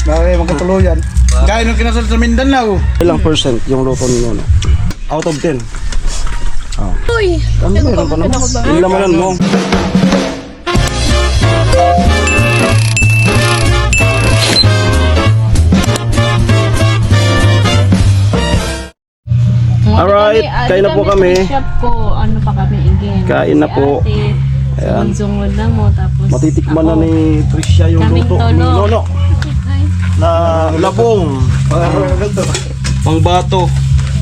Bakit magkatuluyan? Gaya nung kinasal sa Mindanao. Ilang percent yung luto ni Nono? Out of 10. Uy! Ano meron pa naman? Yung lamanan mo. Alright, kain na po kami. Shop ko, ano pa kami again. Kain na po. Ayan. Sungod na mo, tapos Matitikman na ako. ni Tricia yung Kaming luto ni tolo. Nono. Na labong. Pangbato.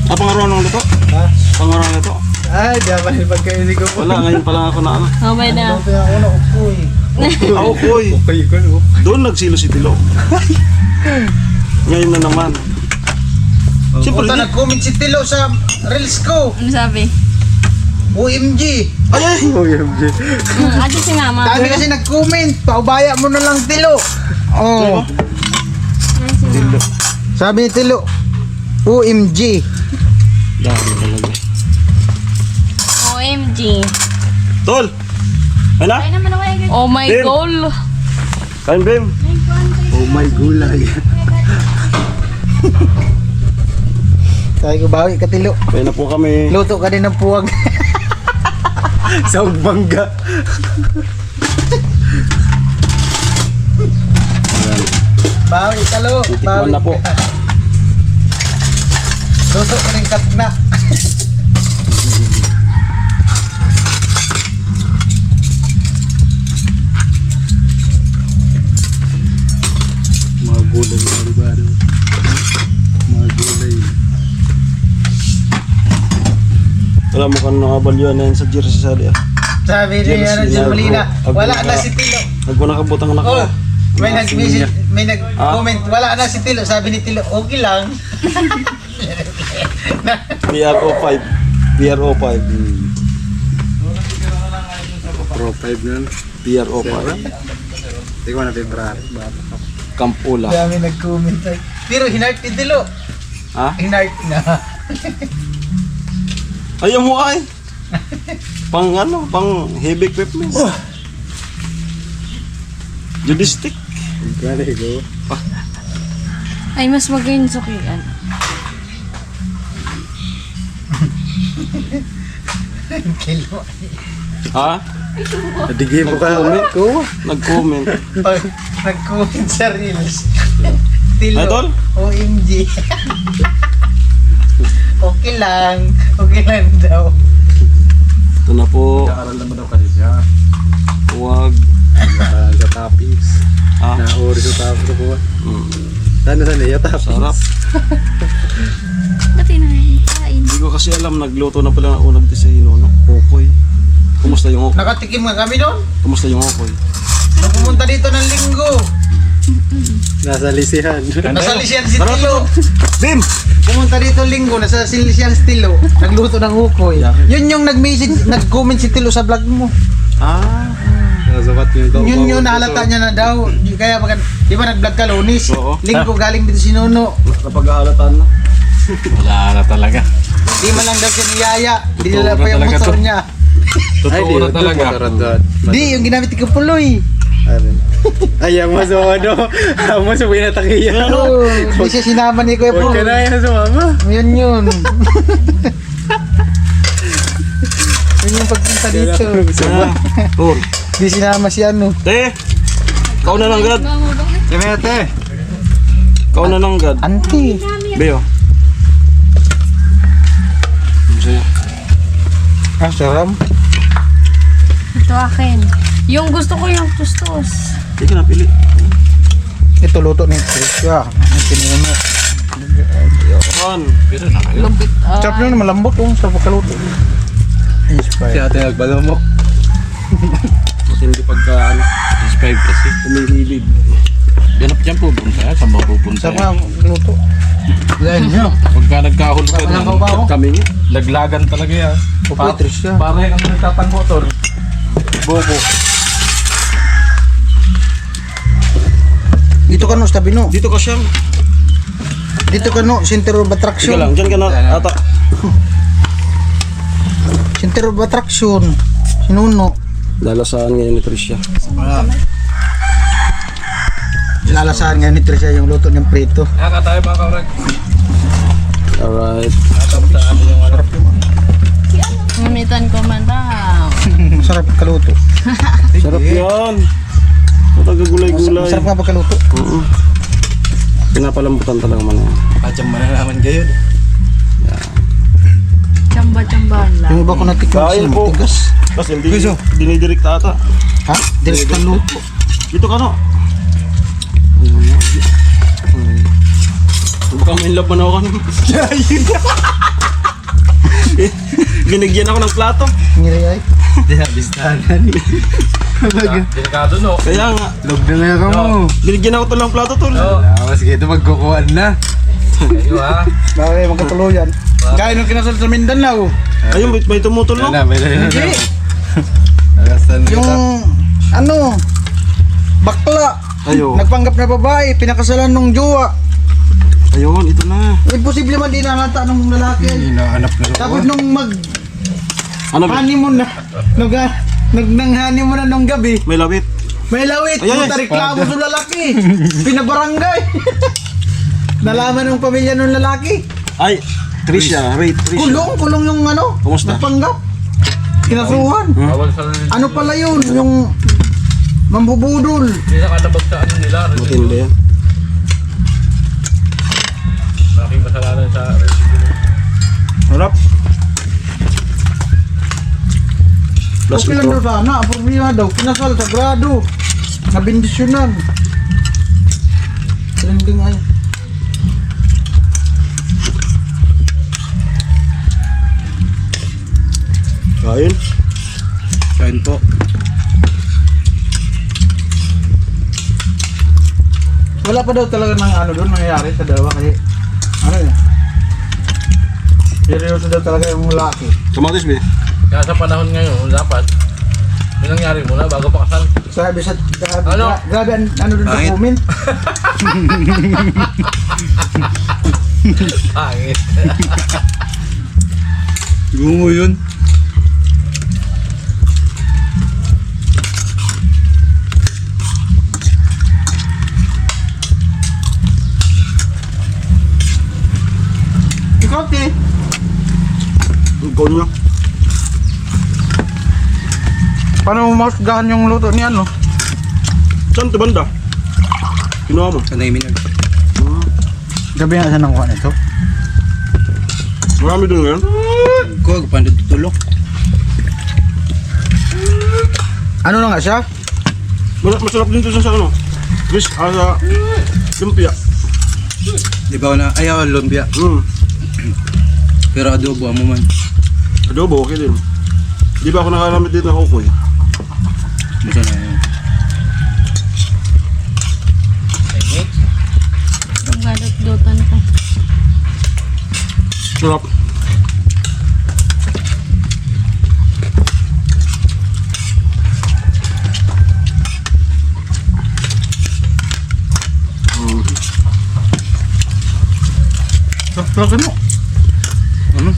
Pangaruan ng luto? Ha? Pangaruan ng luto? Ay, di ba pagkainin ko po. Wala, ngayon pa lang ako na ano. Okay na. Ito yung una, upoy. Ako koy. Upoy ko, no? Doon nagsilo si Tilo. Ngayon na naman. Siyempre, Puta, nag-comment si Tilo sa reels ko. Ano sabi? OMG. ay! Ate si mama. Dami kasi nag-comment. Paubaya mo na lang, Tilo. Oh. Ano si mama? Sabi ni Tilo, OMG. Dami talaga. OMG. Tol! Ay na? Oh my Bim. goal. Kain, Bim. Oh my gulay. Tayo ko bawi ka, Tilo. Kain na po kami. Luto ka din ng puwag. Sa Ugbangga. Bawi, Talo. Titikman na po. Luto ka rin katna. Mga gulay na baro. Mga gulay. Wala mo kang nakabalyo na yan sa jersey sali ah. Sabi niya na Jim Molina, wala na si Tilo. Nagpunakabutang na ko. Oh, may nag-message, may nag-comment, wala na si Tilo. Sabi ni Tilo, okay lang. PRO5. PRO5. Pro 5 nun. PRO5. Hindi ko na February. Kampula. Dami nag-comment. Pero hinart ni Tilo. Ha? Hinart na. Ayaw mo ay. Pang ano, pang heavy equipment. Judistic. Gani go. Ay, mas magayon sukian. Kilo. Ha? Nadigay mo ka comment ko. Nag-comment. Pag nag-comment sa reels. Tilo. Idol? OMG. Okay lang. Okay lang daw. Ito na po. Kaaral naman daw kasi siya. Huwag. Sa topics. Ha? Ori sa topics ko. Sana yung topics. Sarap. Ba't kain? Hindi ko kasi alam, nagluto na pala ako nagdesino, no? Okoy. Kumusta yung okoy? Nakatikim nga kami doon. Kumusta yung okoy? Nung pumunta dito ng linggo. Nasa lisihan. Nasa Lisian si Tilo. Bim! Pumunta dito linggo, nasa Lisian si Tilo. Nagluto ng ukoy. Yun yung nag-message, nag-comment si Tilo sa vlog mo. Ah. Nasabat yung Yun yung nahalata niya na daw. Kaya pag, di ba nag-vlog ka Lunis? Oo. Linggo galing dito si Nuno. Napag-ahalatan na. Wala na talaga. Di man lang daw siya niyaya. Di Totoo nila na pa yung talaga motor to. niya. Totoo na talaga. Di, yung ginamit ko puloy. Ay, ang maso ano. Ang maso pinatakiya. Oo, hindi siya sinama ni Kuya Huwag ka Paul. na yan sa mama. Yun yun. Yun yung pagpunta dito. Ah. Tol. Di sinama si ano. Te! Kau na langgad. Kemete. Kau na langgad. Auntie. Beo. Masaya. Ah, saram. Ito akin. Yung gusto ko yung tustos. Hindi ka napili. Ito luto ni Tricia. Ang pinuno. Kan. Pero na kayo. Lupit. Sarap yun, malambot oh. Sarap pagkaluto. Si Inspired. ate nagbalamok. Matindi pagka ano. 5 kasi. Umihilid. Ganap dyan pupunta. Saan ba pupunta? Sarap nga luto. Yan nyo. Pagka nagkahol ka Walang na, kabaho. Kami nga. laglagan talaga yan. Upoy, Tricia. Parang ang nagtatang motor. Bobo. Dito ka no, sa tabi no. Dito ka siyam. Dito ka no, center of Sige attraction. lang. Diyan ka na ata. Center of attraction. Sinuno. Lalasaan ngayon ni Tricia. Lalasahan nga ni Tricia yung luto ng prito. Tayo mga kaurek. Alright. Natamtaan yung ano. Nunitan ko man daw. Masarap kaluto. Sarap yan. Matagagulay-gulay. Masarap nga ba kaluto? Oo. Pinapalambutan talaga man yan. Pacham mo na naman gayon. Chamba-chambahan lang. Yung iba ko natikman Kain siya po. matigas. Kasi hindi dinidirect ata. Ha? Direct ka luto. Dito ka no. Baka may love man ako kanina. Binigyan ako ng plato. Ngiri ay. Bistahan. Delikado no. Kaya nga, Log na nga ka mo. binigyan ako to ng plato tol. Mas gito magkukuhan na. Kayo ha. Bakit magkatuluyan? Gaya nung kinasal sa Mindanao. Ayun, may tumutol no? May Hindi. Alasan Yung ano, bakla. Ayo. Nagpanggap na babae, pinakasalan nung jowa. Ayun, ito na. Imposible man din nalata nung lalaki. hinahanap na Tapos nung Ano ba? honeymoon na, nang honeymoon na nung gabi, May lawit. may lawit, Ayan, puta reklamo sa lalaki. Pinabarangay. Nalaman ng pamilya ng lalaki. Ay, Tricia, wait, Tricia. Kulong yung ano, Kumusta? nagpanggap. Kinasuhan. Bawal sa Ano pala yun, yung mambubudol. hindi nakalabag sa ano nila. Matindi yan. Malaking kasalanan sa residulo. Harap. Plus Okay lang ito. daw sana, ang problema daw, kinasal, sagrado, nabindisyonan. Trending ay. Kain. Kain po. Wala pa daw talaga ng ano doon nangyayari sa dalawa kasi ano yun. Seryoso daw talaga yung lalaki. Kamatis, be. Kaya sa panahon ngayon, dapat may nangyari muna bago pa kasal. Sabi sa grabe, Ano? grabe ano doon sa Pangit. comment. Pangit. Gungo yun. Ikaw, te. Ang kaon niya. Paano mo mahusgahan yung luto ni ano? Saan ito banda? Kinuha mo. Sanay minag. Gabi nga saan ang kuha nito? Marami doon ngayon. Ko, pandod tutulok. Ano na nga siya? Masarap din ito sa ano. Chris, sa lumpia. Di ba na ayaw lumpia. Pero adobo mo man. Adobo, okay din. Di ba ako nakalamit dito ng kukoy? Masa na yun. Ang gadot-dotan ko. Sarap. Saksakan mo. Ano?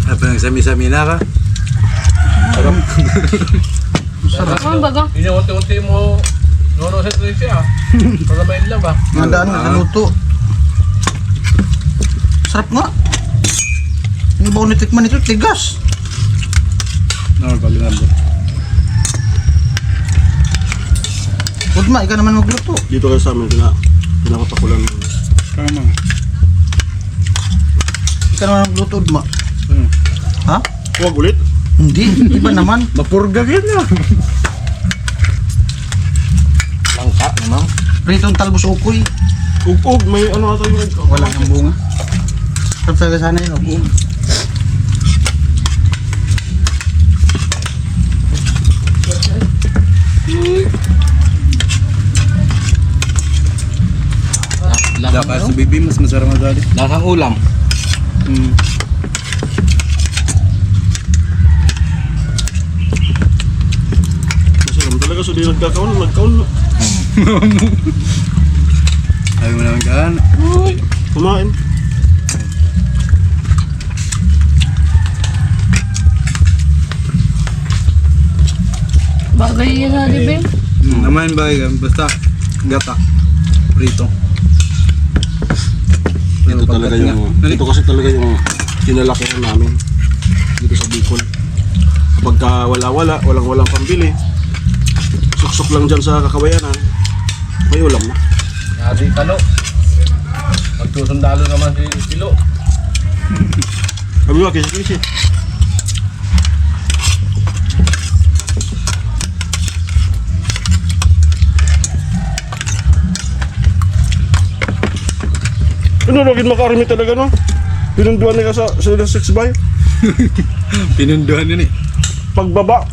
Apa nang sami-sami na ka? Ano baga? Hindi niya unti-unti mo nono sa Tricia. Para may love ah. Mandaan na luto. Sarap nga. Hindi ba unitikman ito? Tigas. Normal pag nabot. Udma, ikaw naman magluto. Dito kayo sa amin, pinapatakulan. Tama. Ikaw naman magluto, Udma. Ano? Ha? Huwag ulit. Hindi, iba naman. Mapurga ka na. Langka naman. Pritong talbos ukoy. Ug-ug, may ano ata yung Wala ang bunga. Sarap talaga sana yun. Ug. Laka sa bibi, mas masarap madali. Lasang ulam. Masarap talaga, so di nagkakaon. Ayaw mo naman kaan. Kumain. Bagay yun sa dibe. Naman ba yan? Basta gata. Prito. Ito talaga yung, ito kasi talaga yung kinalakihan namin dito sa Bicol. Kapag ka walang pambili, suksok lang dyan sa Kakawayanan, may ulam na. Yari talo. Magsusundalo naman si Tilo. Sabi mo, kisi-kisi. Ano lagin makarami talaga no? Pinunduan nila sa 6 by. Pinunduhan yun eh. Pagbaba.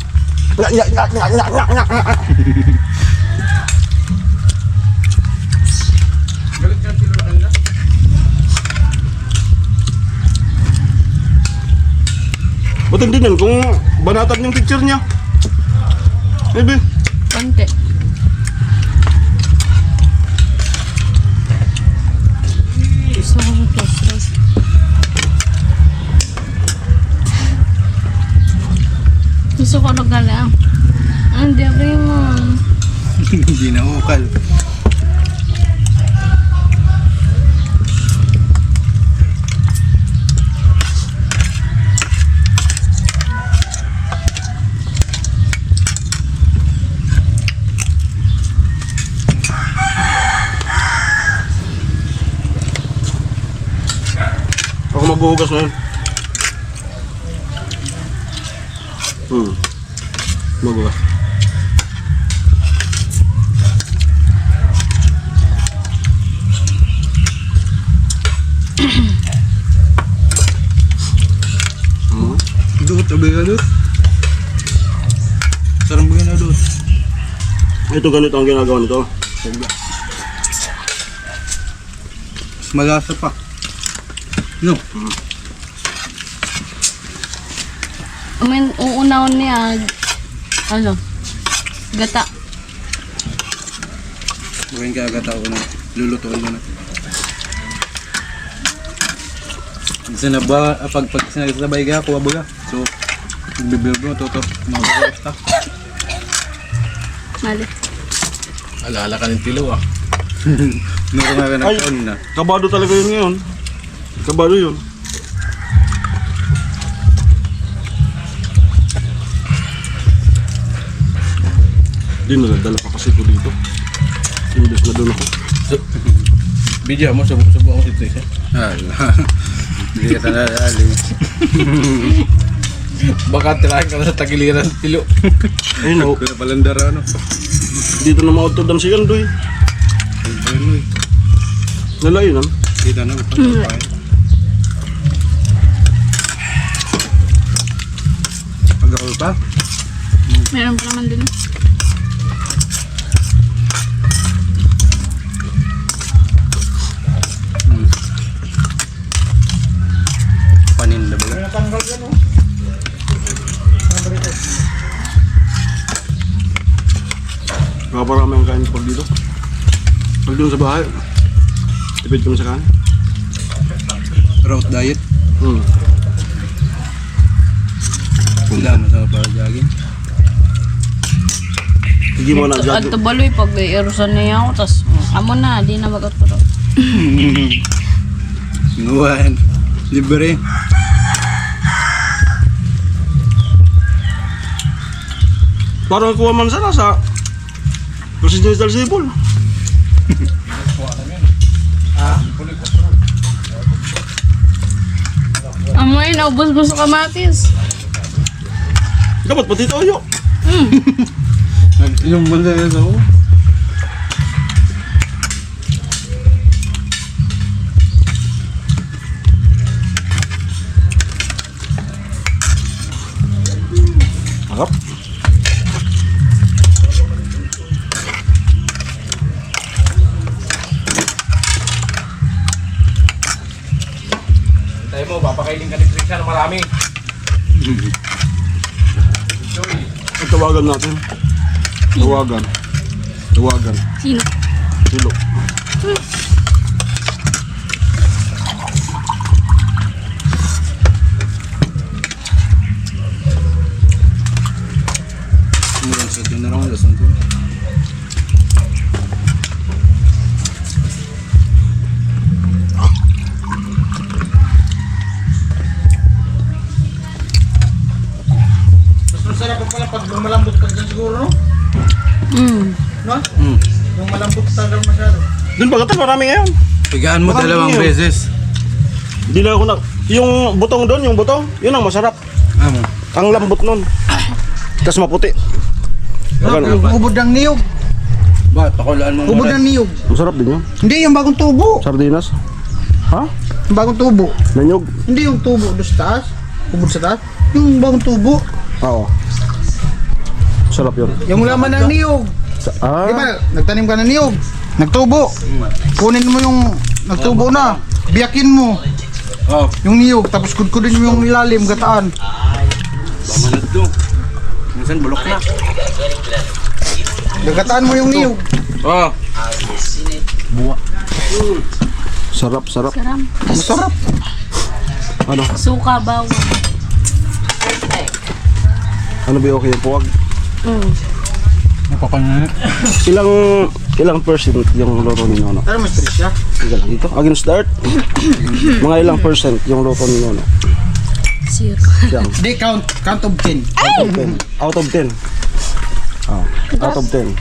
Ba't hindi yan kung banatan yung picture niya? Maybe. Konti. Gusto ko sa toasters. Gusto ko rin lang. Ang diabay mo. Hindi na ukal. Ako maghuhugas ngayon. Maghuhugas. Dut, sabi ka dut. Sarang bagay na dut. Ito ganito ang ginagawa nito. Mas malasa pa. No. Uunahon niya. Ano? Gata. Bukain ka agad ako na. Lulutuin mo na. Pag sinasabay ka, kuha baga. So, magbibuild mo, toto. Mga Mali. Alala ka ng Tilo ah. Nuro nga ka Ay. nagtaon na. Kabado talaga yun ngayon. Kabado yun. Hindi naladala pa kasi ko dito. Imbes na doon ako. Bidya mo, subo mo si Trisha. Hindi ka tanadali. Baka tirahin ka na sa tagiliran ng Tilo. Ayun o. Kaya palandara ano. Dito na mautod si Andoy. Ayun mo eh. Nalainan. Kita na. Papain. Pag-awal pa? Meron pa naman din. Paninda ba? Kaparami ang kain pag dito. Pag doon sa bahay, tipid kami sa kain. Route diet. Wala mo sa pag-jogging. Hindi mo na At jog. baloy pag irusan niya ako, tas amo na, di na magat ko daw. Nguwan. Libre. Parang kuha man sana sa Presidential Civil. Amoy, naubos mo sa kamatis. Dapat pati toyo. Yung banda yan ako. Harap. Tayo mo, papakainin ka ni Trisha ng marami. Ang tawagan natin. Tawagan. Sino? Silo. Murang sa doon na lang. Lasan doon. Yung malambot talaga masyado. Doon pagkatan, marami ngayon. Pigaan mo Marami dalawang yun. beses. Hindi na ako na... Yung butong doon, yung buto, yun ang masarap. Amo. Ang lambot nun. Tapos maputi. Ganun. Ubod ng niyog. Bakit? Pakulaan mo Ubod muna. ng niyog. Masarap din yun. Hindi yung bagong tubo. Sardinas. Ha? Yung bagong tubo. Nanyog. Hindi yung tubo doon sa taas. Ubod sa taas. Yung bagong tubo. Oo. Sarap yun. Yung laman ng niyog. Di ba, nagtanim ka ng niyog. Nagtubo. Kunin mo yung nagtubo na. Biyakin mo Oh, yung niyog. Tapos kudkudin mo yung ilalim, gataan. bamanad do. Minsan bulok na. Gagataan mo yung niyog. Oh, Sarap, sarap. Sarap. Masarap. Ano? Suka, bawang. Ano ba okay yung puwag? napapangan. Ilang percent yung luto ni Nono? Pero mas stress siya. Sige lang dito. Again start. Mga ilang percent yung luto ni Nono? Zero. Siyang. Hindi, count of 10. Out of 10. Oh, out of 10.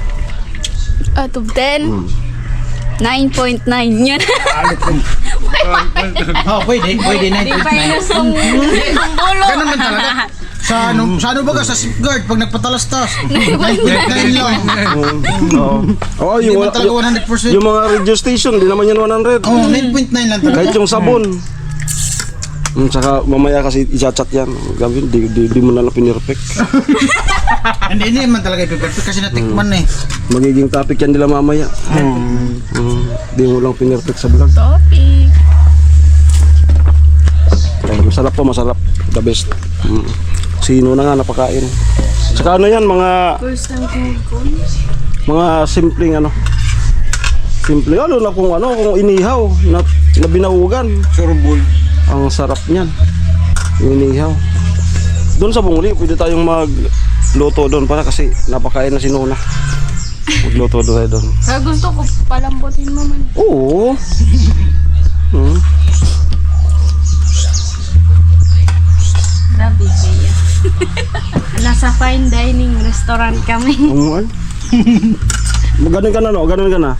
Out of 10? 9.9 yan. Oh, pwede. Pwede, Di pa 9.9. yun ang bulo. Ganun man talaga. Sa ano ba ka? Sa safeguard, pag nagpatalastas. 9.9 lang. Oo. Oo, Hindi yung, man talaga 100%. yung mga radio station, di naman yan 100. Oh, 9.9 lang talaga. Kahit yung sabon. Tsaka mamaya kasi i-chat yan. Gawin, di mo na lang pinirpect. Hindi man talaga i-perfect kasi natikman eh. Magiging topic yan nila mamaya. Di mo lang pinirpect sa vlog. Topic. Ay, masarap po, masarap. The best. Sino na nga napakain. Saka ano yan, First time ko. mga simpleng ano. Simple ano na kung inihaw na binahugan. Surbol. Ang sarap niyan. Yung inihaw. Doon sa Bunguli, pwede tayong magluto doon para kasi napakain na si Nona. Magluto doon tayo doon. Kaya gusto ko palambutin mo man. Oo. Grabe kaya. Nasa fine dining restaurant kami. Umuan. Ganun ka na, no? Ganun ka na.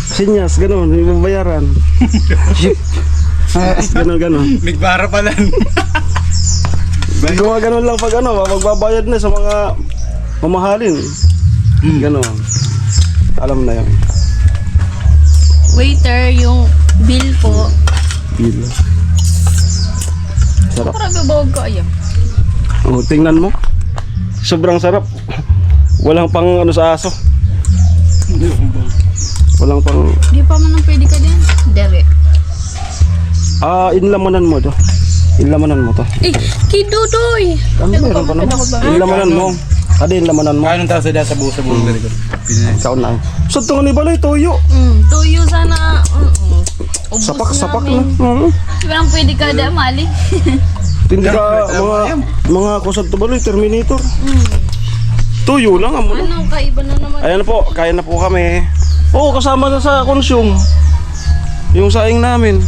Sinyas, ganun. Yung bayaran. Ganun. Migbara pa lang. Gawa ganun lang pag magbabayad na sa mga mamahalin. Ganun. Alam na yun. Waiter, yung bill po. Bila. Sarap. Grabe bawag ko ayan. Oh, tingnan mo. Sobrang sarap. Walang pang sa aso. Walang pang... Di pa man ang pwede ka din. Dere. Inlamanan mo to. Inlamanan mo to. Eh, kidudoy. Ano meron pa naman? Inlamanan mo. Inlamanan mo. Kaya nung tao sa sa buo ganito. Ikaw na. So ito ni balay, toyo. Tuyo sana. Ubus Sapak na. namin. Di ba lang pwede ka da, mali? Hindi ka mga kusad to balay, Terminator. Tuyo lang amo. Ano, kaiba na naman. Ayan po, kaya na po kami. Oo, kasama na sa consume. Yung saing namin.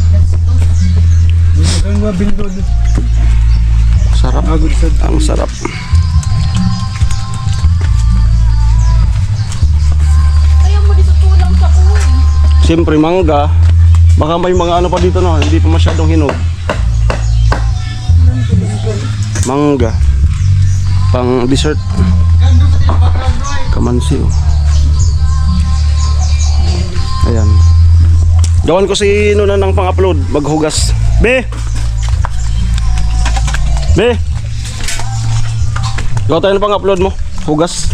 Sarap. Ang sarap. Kaya mo dito tulang sa kuwi. Siyempre mangga. Baka may mga ano pa dito no, hindi pa masyadong hinog. Mangga. Pang dessert. Kamansi oh. Ayan. Gawan ko si Nuna ng pang-upload, maghugas. Be! Gawa tayo ng pang-upload mo. Hugas.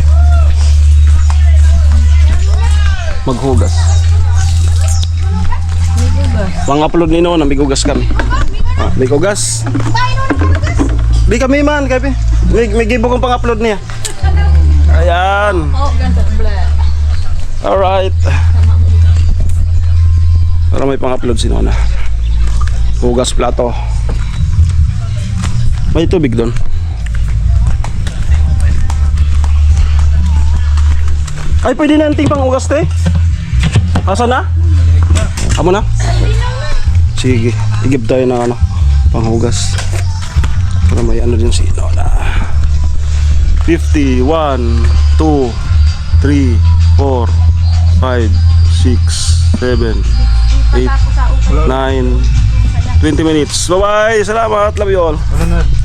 Maghugas. Pang-upload ni Nuna, may hugas kami. May hugas. Di kami man, kapi. May gibo kong pang-upload niya. Ayan. Oh, ganda. Alright. Para may pang-upload si Nona. Hugas plato. May tubig doon. Ay, pwede na anting pang-hugas, te. Asa na? Amo na? Sige, igib tayo ng pang-hugas. Para may din si Nona. 50, 1, 2, 3, 4, 5, 6, 7, 8, 9, 20 minutes. Bye-bye! Salamat! Love you all! Ano na?